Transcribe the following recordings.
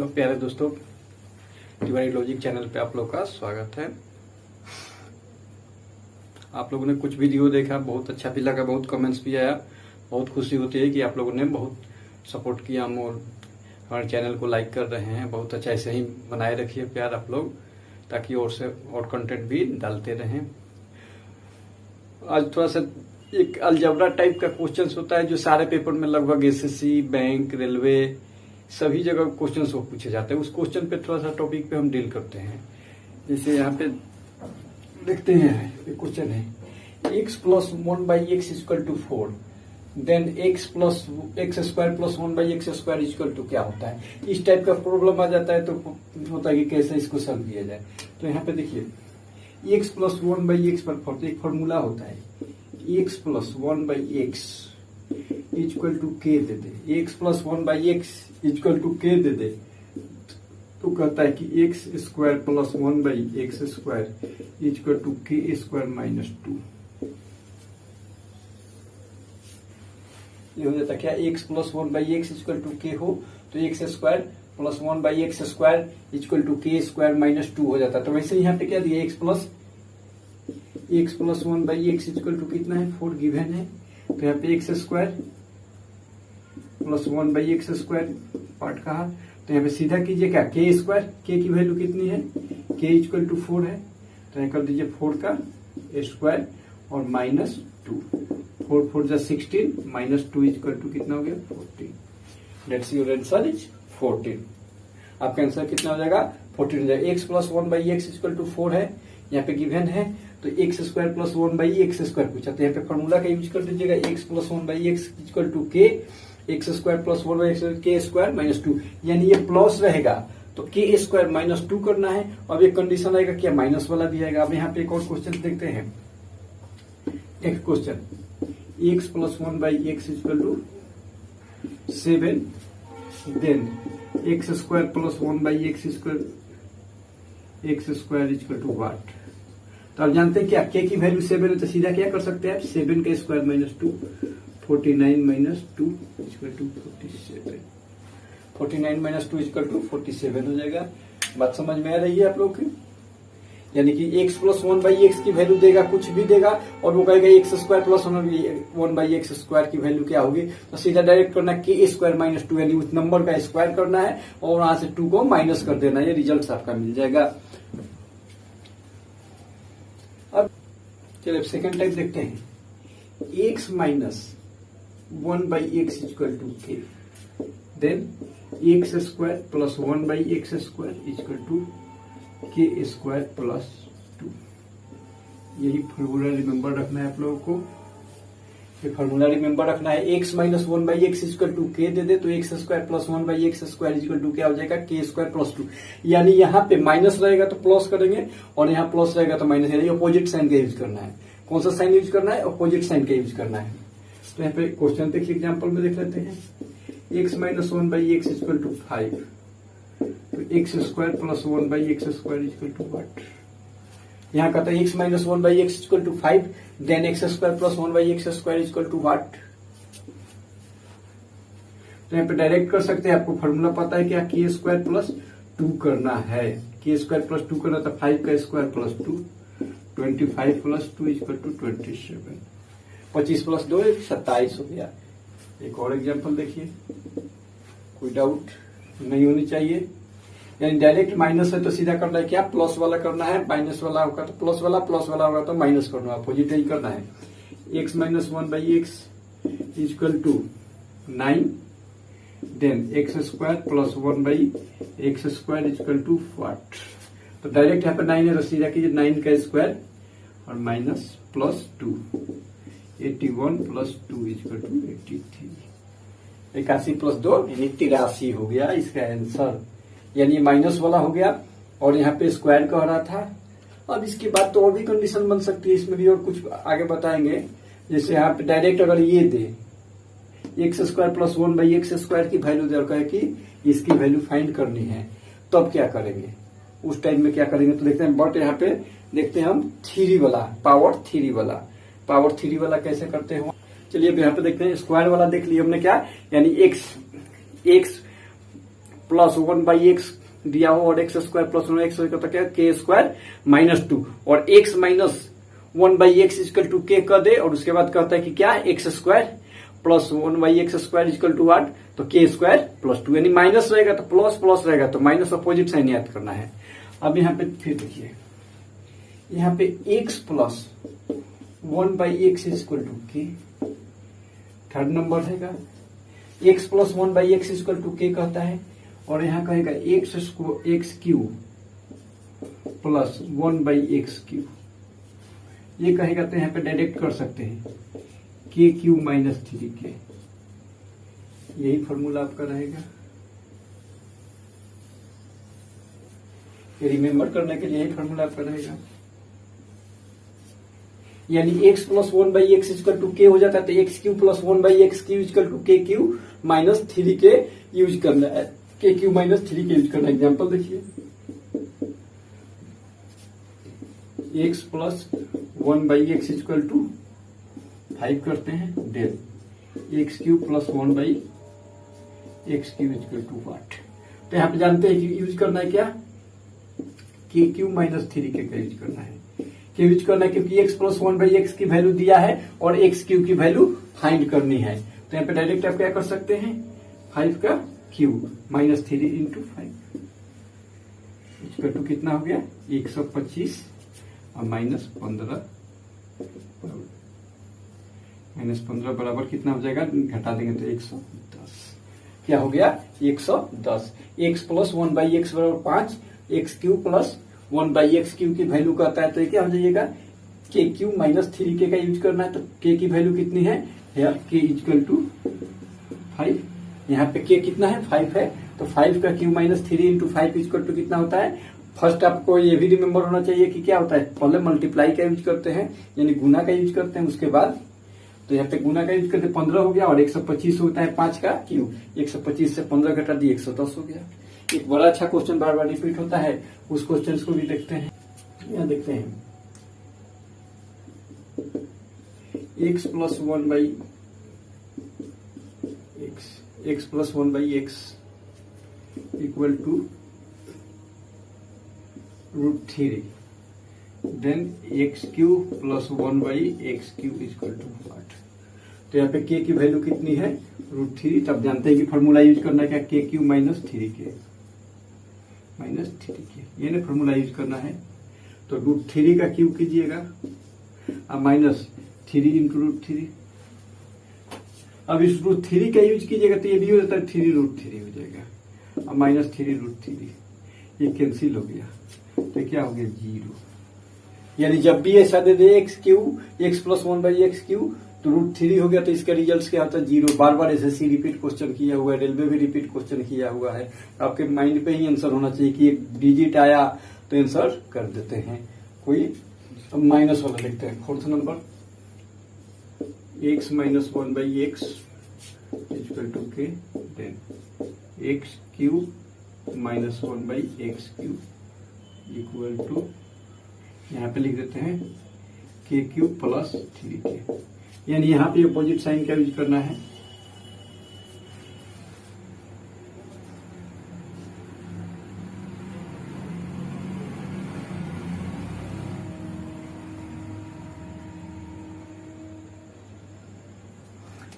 तो प्यारे दोस्तों, डिवाइन लॉजिक चैनल पे आप लोग का स्वागत है। आप लोगों ने कुछ वीडियो देखा, बहुत अच्छा भी लगा, बहुत कमेंट्स भी आया। बहुत खुशी होती है कि आप लोगों ने बहुत सपोर्ट किया और हमारे चैनल को लाइक कर रहे हैं। बहुत अच्छा, ऐसे ही बनाए रखिए प्यार आप लोग, ताकि और से और कंटेंट भी डालते रहें। आज थोड़ा सा एक अलजेब्रा टाइप का क्वेश्चन होता है जो सारे पेपर में लगभग एसएससी, बैंक, रेलवे सभी जगह क्वेश्चन वो पूछे जाते हैं। उस क्वेश्चन पे थोड़ा सा टॉपिक पे हम डील करते हैं। जैसे यहाँ पे देखते हैं, क्वेश्चन है x plus 1/x equal to 4, then x plus x square plus 1/x square equal to क्या होता है। इस टाइप का प्रॉब्लम आ जाता है तो होता है कि कैसे इसको सॉल्व किया जाए। तो यहाँ पे देखिए x प्लस 1/x पर एक फॉर्मूला होता है, x plus 1/x equal to k दे दे, x plus 1/x equal to k दे दे तो कहता है कि x square plus 1/x square equal to के स्क्वायर माइनस 2। ये हो जाता क्या, x plus 1/x equal to k हो तो x square plus 1/x square equal to के स्क्वायर माइनस 2 हो जाता है। तो वैसे यहाँ पे क्या दिया, x plus 1/x equal to कितना है, 4 गिवन है। तो यहाँ पे x square plus 1/x square part कहा, तो यहाँ पे सीधा कीजिए क्या, के स्क्वायर, के की वैल्यू कितनी है, के इक्वल टू 4 है। तो यहाँ कर दीजिए 4 का स्क्वायर और माइनस 2, 4 4 जा 16 माइनस 2 इक्वल टू कितना हो गया, 14। Let's your answer is 14। आपका आंसर कितना हो जाएगा, 14 हो जाएगा। X plus 1/x equal to 4 है, यहाँ पे गिवन है। तो x square plus 1/x square पूछा, तो यहाँ पे फॉर्मूला का यूज कर दीजिएगा, x plus 1/x equal to k, x square plus 1/x के स्क्वायर माइनस 2, यानी ये प्लस रहेगा तो के स्क्वायर माइनस 2 करना है। अब एक कंडीशन आएगा क्या, माइनस वाला भी आएगा। अब यहाँ पे एक और क्वेश्चन देखते हैं। Next question, x plus 1/x equal to 7, then x square plus 1/x square x square equal to what. तो आप जानते हैं क्या, के की वैल्यू 7 है, तो सीधा क्या कर सकते हैं आप, 7 का square minus 2, 49 minus 2 equal to 47, 49 minus 2 equal to 47 हो जाएगा। बात समझ में आ रही है आप लोग की। यानी कि x प्लस 1/x की वैल्यू देगा, कुछ भी देगा, और वो कहेगा x square plus 1/x square की वैल्यू क्या होगी। तो सीधा डायरेक्ट करना के स्क्वायर माइनस 2, यानी उस नंबर का स्क्वायर करना है और वहां से 2 को माइनस कर देना है, ये रिजल्ट आपका मिल जाएगा। अब चलिए सेकंड टाइप देखते हैं, x minus 1/x equal to K, then x square plus 1/x square equal to के स्क्वायर प्लस 2। यही फॉर्मूला रिमेंबर रखना है आप लोगों को। ये फॉर्मूला रिमेंबर रखना है, x minus 1/x equal to k दे दे तो x square plus 1/x square equal to क्या हो जाएगा, के स्क्वायर प्लस 2। यानी यहाँ पे माइनस रहेगा तो प्लस करेंगे और यहाँ प्लस रहेगा तो माइनस, यानी अपोजिट साइन का यूज करना है। कौन सा साइन यूज करना है, अपोजिट साइन का यूज करना है। तो यहाँ पे क्वेश्चन देखिए, एग्जाम्पल में देख लेते हैं। x minus 1/x equal to 5, तो x square plus 1/x square equal to what. यहाँ कहता है x minus 1/x equal to 5, then x square plus 1/x square equal to what. तो यहाँ पे डायरेक्ट कर सकते हैं, आपको फॉर्मूला पता है क्या, के स्क्वायर प्लस 2 करना है। के स्क्वायर प्लस 2 करना था, 5 का square plus 2, 25 plus 2 equal to 27, 25 plus 2 27 हो गया। एक और एग्जांपल देखिए, कोई डाउट नहीं होनी चाहिए। यानी डायरेक्ट माइनस है तो सीधा करना है क्या, प्लस वाला करना है, माइनस वाला होगा तो प्लस वाला, प्लस वाला होगा तो माइनस करना है, अपोजिट ही करना है। x minus 1/x equal to 9, then x square plus 1/x square equal to what. तो डायरेक्ट यहाँ पे 9 है तो सीधा कीजिए 9 का स्क्वायर और minus plus 2, 81 plus 2 equal to 83, 81 plus 2 यानी 83 हो गया इसका आंसर। यानी माइनस वाला हो गया और यहाँ पे स्क्वायर कह रहा था। अब इसके बाद तो और भी कंडीशन बन सकती है, इसमें भी और कुछ आगे बताएंगे। जैसे यहाँ पे डायरेक्ट अगर ये दे, x square plus 1/x square की वैल्यू दे और कहे कि इसकी वैल्यू फाइंड करनी है, तो अब क्या करेंगे, उस टाइम में क्या करेंगे तो देखते हैं। बट यहाँ पे देखते हैं हम 3 वाला, पावर 3 वाला कैसे करते हैं। चलिए अब यहाँ पे देखते हैं, स्क्वायर वाला देख लिया हमने क्या, यानी एक्स प्लस 1/x दिया हो और एक्स स्क्वायर प्लस 1x तो क्या के स्क्वायर माइनस 2 और x minus 1/x equal to के कर दे और उसके बाद कहता है कि क्या x square plus 1/x square equal to what, तो के स्क्वायर प्लस 2, यानी माइनस रहेगा तो प्लस, प्लस रहेगा तो माइनस, अपोजिट साइन याद करना है। अब यहाँ पे फिर देखिए, यहाँ पे x plus 1/x equal to k, third number रहेगा x plus 1/x equal to k कहता है, और यहाँ कहेगा x cube plus 1/x cube, ये कहेगा तो यहाँ पे डायरेक्ट कर सकते हैं के क्यूब माइनस 3k, यही फॉर्मूला आपका रहेगा। ये रिमेम्बर करने के लिए यही फॉर्मूला आपका रहेगा, यानी x plus 1/x equal to k हो जाता है, तो x cube plus 1/x cube equal to k cube minus 3k use करना है, के क्यूब माइनस 3k यूज करना है। एग्जाम्पल देखिए, x plus 1/x equal to 5 करते हैं डेल x cube plus 1/x cube equal to what. तो यहाँ पे जानते हैं कि यूज करना है क्या, के क्यूब माइनस 3k का यूज करना है, के यूज करना है क्योंकि x प्लस 1/x की वैल्यू दिया है और एक्स क्यूब की वैल्यू फाइंड करनी है। तो यहाँ पे डायरेक्ट आप क्या कर सकते हैं, 5 का cube minus 3 into 5 equal to कितना हो गया 125 और माइनस 15 बराबर कितना हो जाएगा, घटा देंगे तो 110, क्या हो गया 110। x प्लस 1/x बराबर 5, x cube plus 1/x cube की वैल्यू कहता है, तो ये क्या हो जाएगा के क्यूब माइनस 3k का यूज करना है। तो k की वैल्यू कितनी है, के इक्वल टू 5, यहाँ पे k कितना है 5 है, तो 5 का cube minus 3 into 5 equal to कितना होता है। फर्स्ट आपको ये भी रिमेम्बर होना चाहिए कि क्या होता है, पहले मल्टीप्लाई का यूज करते हैं यानी गुना का यूज करते हैं, उसके बाद तो यहाँ पे गुना का यूज करते 15 हो गया और 125 होता है 5 का क्यूब, 125 से 15 घटा दिए 110 हो गया। एक बड़ा अच्छा क्वेश्चन बार बार रिपीट होता है, उस क्वेश्चन को भी देखते हैं। यहाँ देखते हैं x plus 1/x equal to √3 then x cube plus 1/x cube equal to 8। तो यहाँ पे k की वैल्यू कितनी है √3, तब जानते हैं कि फॉर्मूला यूज करना है क्या, के क्यूब माइनस 3k ये ना फॉर्मूला यूज करना है। तो √3 का क्यूब कीजिएगा अब माइनस 3 इंटू √3, अब इस √3 का यूज कीजिएगा तो ये भी हो जाता है 3√3 हो जाएगा, अब माइनस 3√3 ये कैंसिल हो गया, तो क्या हो गया 0। यानी जब भी ऐसा दे दे x cube x plus 1/x cube तो √3 हो गया, तो इसका रिजल्ट क्या होता है 0। बार बार एसएससी रिपीट क्वेश्चन किया हुआ है, रेलवे भी रिपीट क्वेश्चन किया हुआ है, आपके माइंड पे ही आंसर होना चाहिए कि एक डिजिट आया तो आंसर कर देते हैं। कोई माइनस वाला लिखते हैं, fourth number x minus 1/x equal to K, then x cube minus 1/x cube equal to, यहाँ पे लिख देते हैं के क्यूब प्लस 3k, यानी यहाँ पे अपोजिट साइन का यूज करना है।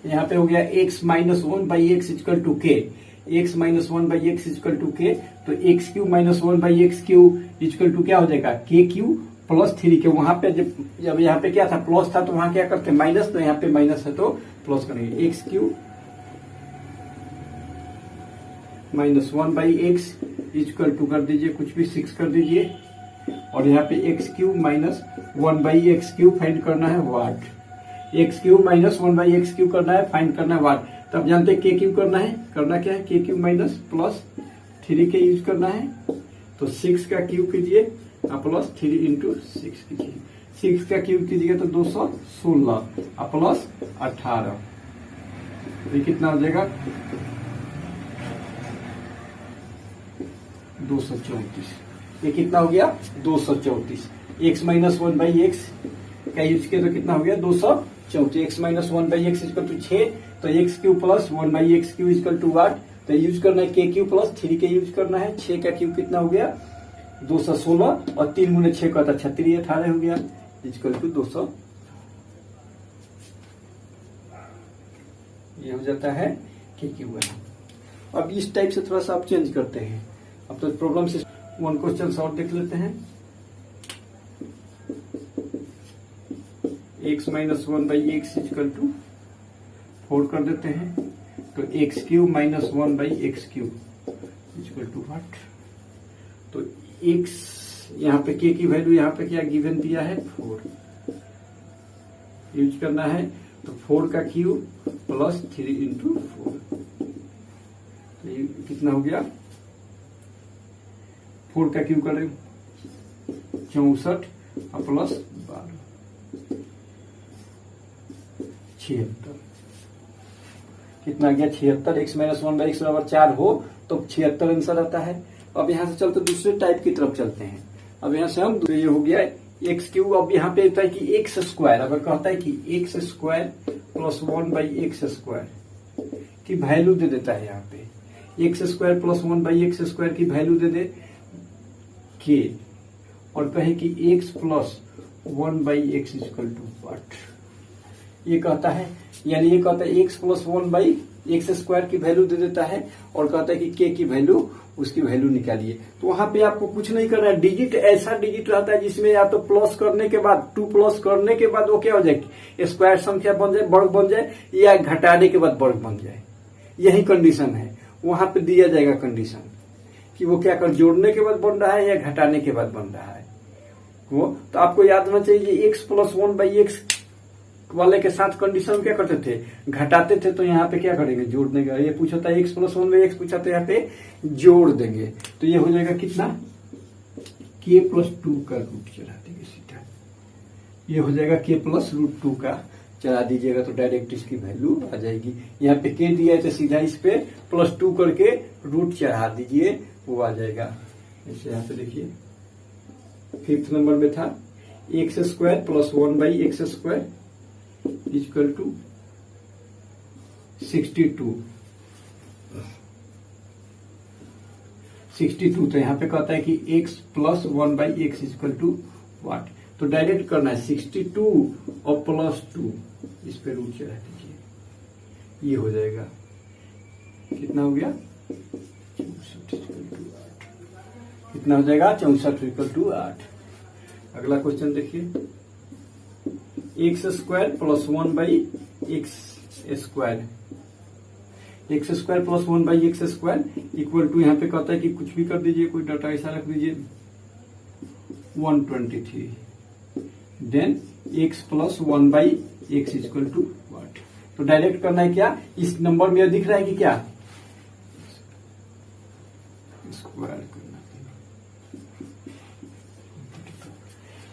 यहाँ पे हो गया x minus 1/x equal to k, x minus 1/x equal to k, तो x cube minus 1/x cube equal to क्या हो जाएगा के क्यूब प्लस 3k। वहां पे जब यहाँ पे क्या था प्लस था तो वहां क्या करते माइनस, तो यहाँ पे माइनस है तो प्लस करेंगे, x cube minus 1/x equal to कर दीजिए कुछ भी 6 कर दीजिए, और यहाँ पे x cube minus 1/x cube find करना है what, x cube minus 1/x cube करना है फाइंड करना है वाट। तब जानते हैं के क्यूब करना क्या है के cube minus plus 3k use करना है, तो 6 का क्यूब कीजिए प्लस 3 इंटू 6 कीजिए, 6 का क्यूब कीजिएगा तो 216 प्लस 18, ये कितना हो जाएगा 234, ये कितना हो गया 234। x माइनस 1/x का यूज किया तो कितना हो गया 234, x minus 1/x equal to 6, तो x cube plus 1/x cube equal to 8, तो यूज करना है के क्यू प्लस 3 के यूज करना है। 6 का क्यूब कितना हो गया 216 और 3 गुने 6 का था 36 18 हो गया इक्वल टू 200। ये हो जाता है के क्यू वाला। अब इस टाइप से थोड़ा सा आप चेंज करते हैं। अब तो प्रॉब्लम से वन क्वेश्चन और देख लेते हैं। x minus 1/x equal to 4 कर देते हैं तो x cube minus 1/x cube equal to what. तो x यहाँ पे k की वैल्यू यहाँ पे क्या गिवन दिया है 4 यूज करना है। तो 4 का क्यूब प्लस 3 इंटू 4 तो ये कितना हो गया 4 का क्यूब करें 64 और प्लस 12 76 कितना गया 76। x माइनस 1/x बराबर 4 हो तो 76 आंसर आता है। अब यहाँ से चलते दूसरे टाइप की तरफ चलते हैं। अब यहाँ से हम ये हो गया एक्स क्यूब। अब यहाँ पे होता है कि एक्स स्क्वायर अगर कहता है कि x square plus 1/x square की वैल्यू दे देता है। यहाँ पे x square plus 1/x square की वैल्यू दे दे के और कहे कि x plus 1/x equal to what. ये कहता है यानी ये कहता है x प्लस 1/x स्क्वायर की वैल्यू दे देता है और कहता है कि k की वैल्यू उसकी वैल्यू निकालिए। तो वहां पे आपको कुछ नहीं करना है। डिजिट ऐसा डिजिट रहता है जिसमें या तो प्लस करने के बाद 2 प्लस करने के बाद वो क्या हो जाए स्क्वायर संख्या बन जाए वर्ग बन जाए या घटाने के बाद वर्ग बन जाए। यही कंडीशन है वहां पे दिया जाएगा कंडीशन कि वो क्या कर जोड़ने के बाद बन रहा है या घटाने के बाद बन रहा है वो। तो आपको याद होना चाहिए x प्लस 1/x वाले के साथ कंडीशन क्या करते थे घटाते थे। तो यहाँ पे क्या करेंगे जोड़ देंगे। ये पूछा था x प्लस 1/x पूछा था यहाँ पे जोड़ देंगे। तो ये हो जाएगा कितना k प्लस 2 का रूट चला देंगे सीधा। ये हो जाएगा k प्लस √2 का चला दीजिएगा तो डायरेक्ट इसकी वैल्यू आ जाएगी। यहाँ पे k दिया है तो सीधा इस पे प्लस 2 करके रूट चढ़ा दीजिए वो आ जाएगा। जैसे यहाँ पे देखिए 5th नंबर में था x square plus 1/x square equal to 62 तो यहाँ पे कहता है कि x plus 1/x equal to what. तो डायरेक्ट करना है 62 और प्लस 2 इस पे रूट चढ़ा दीजिए। ये हो जाएगा कितना हो गया 64 इक्वल टू 8। कितना हो जाएगा 64 इक्वल टू 8। अगला क्वेश्चन देखिए x square plus 1/x square x square plus 1/x square equal to यहाँ पे कहता है कि कुछ भी कर दीजिए कोई डाटा ऐसा रख दीजिए 123 then x plus 1/x equal to what. तो डायरेक्ट करना है क्या इस नंबर में दिख रहा है कि क्या स्क्वायर करना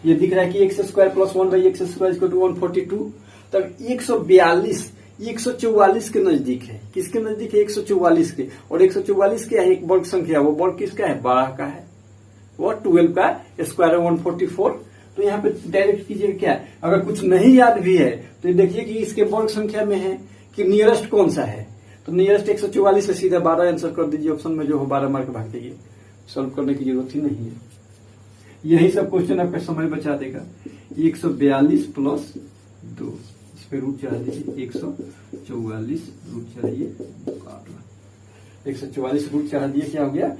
ये दिख रहा है कि x square plus 1/x square equal to 142। तब 144 के नजदीक है। किसके नजदीक है 144 के। और 144 क्या है एक वर्ग संख्या वो वर्ग किसका है 12 का है वो 12 का स्क्वायर है 144। तो यहाँ पे डायरेक्ट कीजिए क्या अगर कुछ नहीं याद भी है तो देखिए कि इसके वर्ग संख्या में है कि नियरेस्ट कौन सा है। तो नियरेस्ट 144 से सीधा 12 आंसर कर दीजिए ऑप्शन में जो हो 12 मार्क भाग दीजिए। सॉल्व करने की जरूरत ही नहीं है। यही सब क्वेश्चन आपका समय बचा देगा। 142 प्लस 2 इस पे रूट चढ़ा दीजिए 144 रूट चढ़ाइए 12 144 रूट चढ़ा दिए क्या हो गया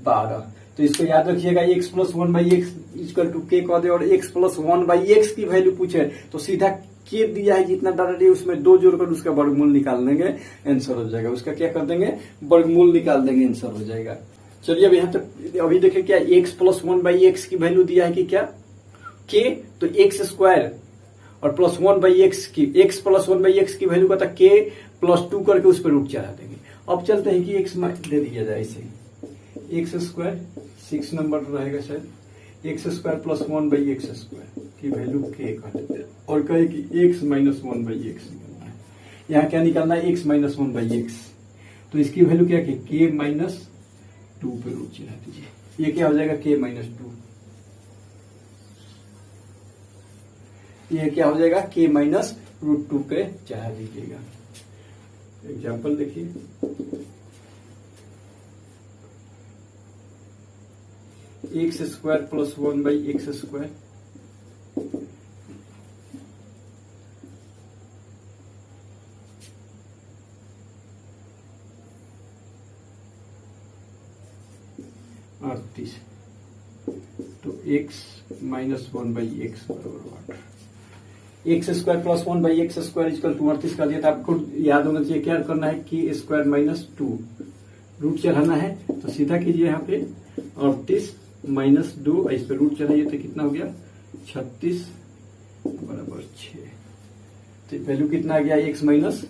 12। तो इसको याद रखिएगा x plus 1/x equal to k कह दे और x प्लस 1/x की वैल्यू पूछे तो सीधा k दिया है जितना डाटा दिया उसमें 2 जोड़कर उसका वर्गमूल निकाल देंगे आंसर हो जाएगा। उसका क्या कर देंगे वर्गमूल निकाल देंगे आंसर हो जाएगा। चलिए अब यहाँ तक अभी देखें क्या x प्लस 1/x की वैल्यू दिया है कि क्या k तो x स्क्वायर और प्लस 1/x की x प्लस 1/x की वैल्यू का था k प्लस 2 करके उस पर रूट चढ़ा देंगे। अब चलते हैं कि x दे दिया जाए इसे x स्क्वायर 6 नंबर रहेगा शायद x square plus 1/x square की वैल्यू k कर देते हैं और कहे कि x माइनस 1/x निकालना है। यहाँ क्या निकालना है x माइनस 1/x। तो इसकी वैल्यू क्या की k माइनस 2 पे रूट चढ़ा दीजिए। ये क्या हो जाएगा k माइनस 2। ये क्या हो जाएगा k माइनस √2 पे चढ़ा दीजिएगा। एग्जाम्पल देखिए एक्स स्क्वायर प्लस 1/x²। अड़तीस। तो x माइनस 1/x बराबर 8। X square plus 1/x² equal to 38 का लिया था। आपको याद होना चाहिए क्या करना है, कि स्क्वायर माइनस 2 रूट चढ़ाना है। तो सीधा कीजिए यहाँ पे 38 माइनस 2, इस पे रूट चढ़ाइए तो कितना हो गया 36 बराबर 6। तो वैल्यू कितना आ गया, x माइनस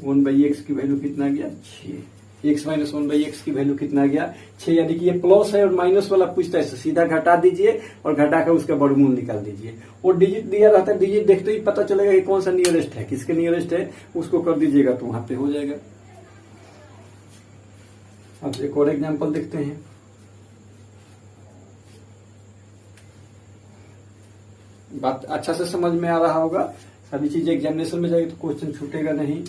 1/x की वैल्यू कितना आ गया 6। x माइनस 1/x की वैल्यू कितना आ गया 6। यानी कि ये प्लस है और माइनस वाला पूछता है, सीधा घटा दीजिए और घटा कर उसका वर्गमूल निकाल दीजिए। और डिजिट दिया रहता है, डिजिट देखते ही पता चलेगा कि कौन सा नियरेस्ट है, किसके नियरेस्ट है उसको कर दीजिएगा तो वहां पे हो जाएगा। अब एक और एग्जाम्पल देखते हैं। बात अच्छा से समझ में आ रहा होगा, सभी चीजें एग्जामिनेशन में जाएगी तो क्वेश्चन छूटेगा नहीं।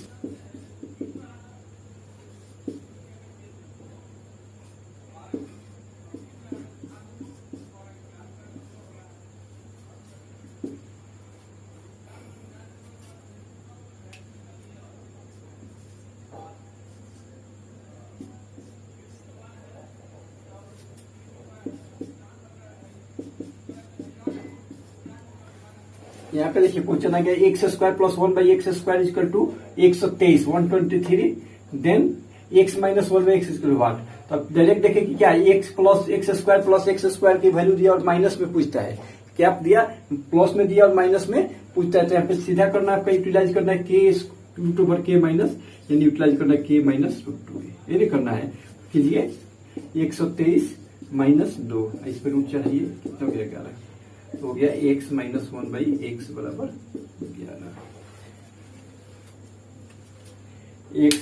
यहाँ पे देखिए क्वेश्चन आ गया x square plus 1/x² equal to 123 123 then x minus 1/x equal what. तो डायरेक्ट देखे कि क्या x प्लस x² की वैल्यू दिया और माइनस में पूछता है, क्या दिया प्लस में दिया और माइनस में पूछता है। तो यहाँ पे सीधा करना है आपका, यूटिलाइज करना है k√k माइनस, यानी यूटिलाइज करना है k माइनस √2। ये नहीं करना है, कीजिए 123 माइनस 2, इस पर रूट चढ़ाइए कितना हो गया 11। तो हो गया x माइनस 1/x बराबर 11। x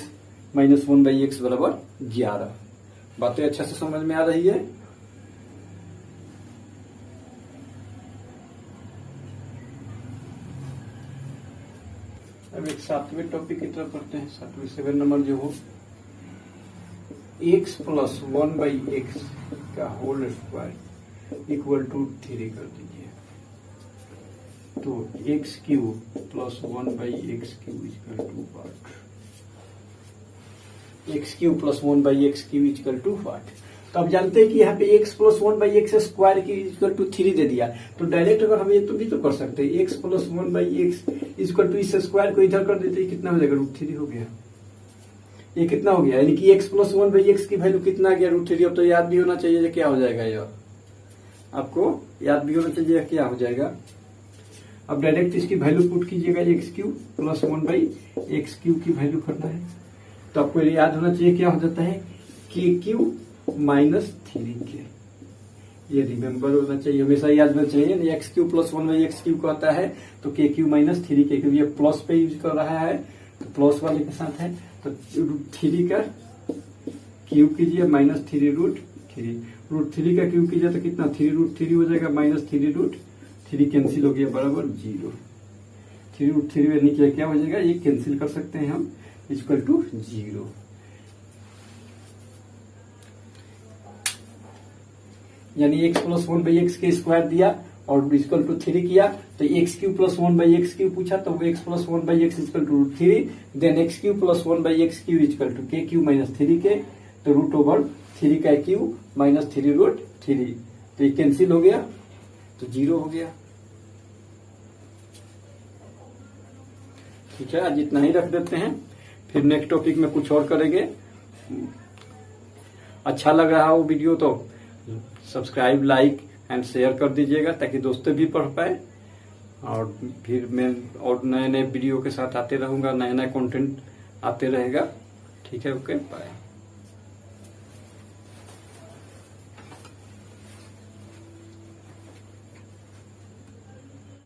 माइनस 1/x बराबर 11। बातें अच्छा से समझ में आ रही है। अब एक 7वें टॉपिक की तरफ पढ़ते हैं। 7वें नंबर जो हो, x प्लस 1/x का होल स्क्वायर इक्वल टू 3 कर दीजिए। तो x³ plus 1/x³ equal to what. x³ plus 1/x³ equal to what. तो आप जानते हैं कि यहाँ पे x प्लस 1/x² की इक्वल टू 3 दे दिया, तो डायरेक्ट अगर हम ये तो भी तो कर सकते हैं, x plus 1/x equal to इस स्क्वायर को इधर कर देते, कितना हो जाएगा √3 हो गया। ये कितना हो गया, यानी कि x प्लस 1/x की वैल्यू कितना आ गया √3। अब तो याद भी होना चाहिए क्या हो जाएगा, यार आपको याद भी होना चाहिए क्या हो जाएगा। अब डायरेक्ट इसकी वैल्यू पुट कीजिएगा, x³ प्लस 1/x³ की वैल्यू करना है। तो आपको याद होना चाहिए क्या हो जाता है, k³ माइनस 3k। ये रिमेम्बर होना चाहिए, हमेशा याद होना चाहिए। x³ प्लस 1/x³ कहता है तो k³ माइनस 3k, क्योंकि ये प्लस पे यूज कर रहा है तो प्लस वाले के साथ है। तो √3 का क्यूब कीजिए माइनस 3√3, √3 का क्यूब कीजिए तो कितना 3√3 हो जाएगा, माइनस 3√3 कैंसिल हो गया बराबर 0। 3√3 में नीचे क्या हो जाएगा, ये कैंसिल कर सकते हैं हम, इक्वल टू 0। यानी x प्लस 1/x के स्क्वायर दिया और इक्वल टू 3 किया, तो x³ प्लस 1/x³ पूछा तो x plus 1/x equal to √3, then x³ plus 1/x³ equal to k³ minus 3k, तो √3 का क्यूब माइनस 3√3, तो ये कैंसिल हो गया तो 0 हो गया। ठीक है, आज इतना ही रख देते हैं, फिर नेक्स्ट टॉपिक में कुछ और करेंगे। अच्छा लग रहा हो वीडियो तो सब्सक्राइब, लाइक एंड शेयर कर दीजिएगा ताकि दोस्तों भी पढ़ पाए। और फिर मैं और नए नए वीडियो के साथ आते रहूंगा, नया नया कंटेंट आते रहेगा। ठीक है, ओके, बाय।